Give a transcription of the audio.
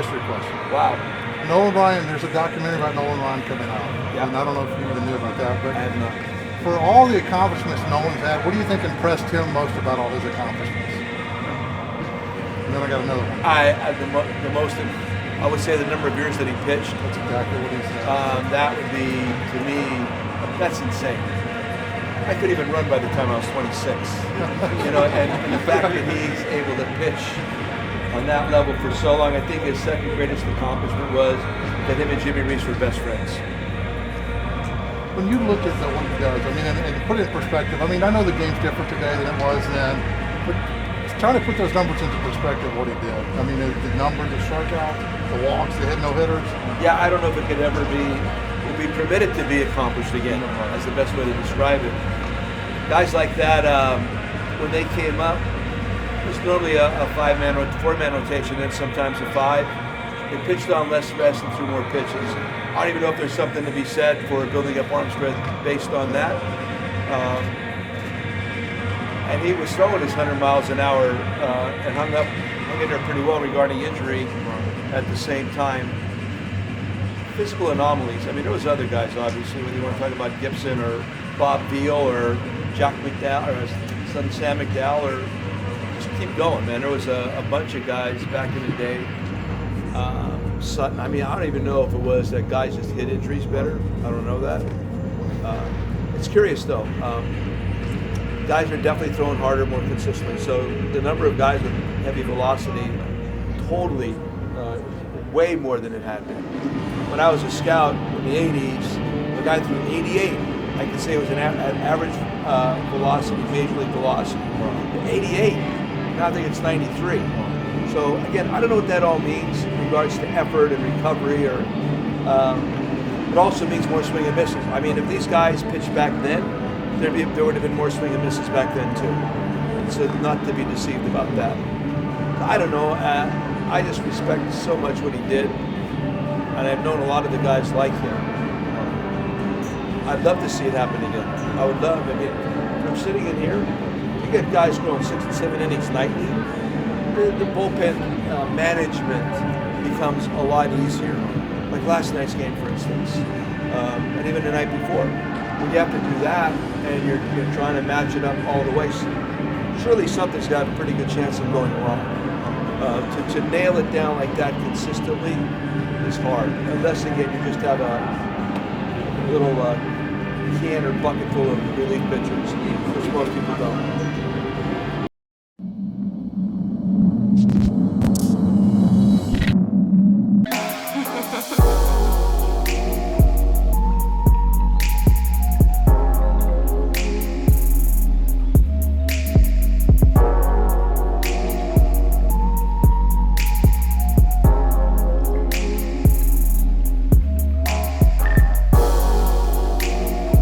history question. Wow. Nolan Ryan, there's a documentary about Nolan Ryan coming out. Yeah. And I don't know if you even knew about that, but I have not. for all the accomplishments Nolan's had, what do you think impressed him most about all his accomplishments? And then I got another one. The most, I would say the number of years that he pitched. That's exactly what he said. That would be, to me, that's insane. I could even run by the time I was 26. You know, and the fact that he's able to pitch on that level for so long, I think his second greatest accomplishment was that him and Jimmy Reese were best friends. When you look at what he does, I mean, and put it in perspective, I mean, I know the game's different today than it was then, but trying to put those numbers into perspective, what he did. I mean, the numbers, the strikeouts, the walks, the hit no hitters. Yeah, I don't know if it could ever be permitted to be accomplished again. That's the best way to describe it. Guys like that, when they came up, it was normally a four-man rotation, then sometimes a five. They pitched on less rest and threw more pitches. I don't even know if there's something to be said for building up arm strength based on that. And he was throwing his 100 miles an hour and hung in there pretty well regarding injury at the same time. Physical anomalies. I mean, there was other guys, obviously, whether you want to talk about Gibson or Bob Veal or Jack McDowell or his son Sam McDowell, or just keep going, man. There was a bunch of guys back in the day. Sutton. I mean, I don't even know if it was that guys just hit injuries better. I don't know that. It's curious though. Guys are definitely throwing harder, more consistently. So the number of guys with heavy velocity, totally, way more than it had been. When I was a scout in the 80s, the guy threw 88. I could say it was an average velocity, major league velocity. 88. Now I think it's 93. So again, I don't know what that all means in regards to effort and recovery, or it also means more swing and misses. I mean, if these guys pitched back then, there would have been more swing and misses back then too. So not to be deceived about that. I don't know. I just respect so much what he did, and I've known a lot of the guys like him. I'd love to see it happen again. I would love. I mean, from sitting in here, you get guys going 6 and 7 innings nightly. The bullpen management becomes a lot easier. Like last night's game, for instance, and even the night before. When you have to do that, and you're trying to match it up all the way, surely something's got a pretty good chance of going wrong. To nail it down like that consistently is hard, unless again you just have a little can or bucket full of relief pitchers, which most people don't.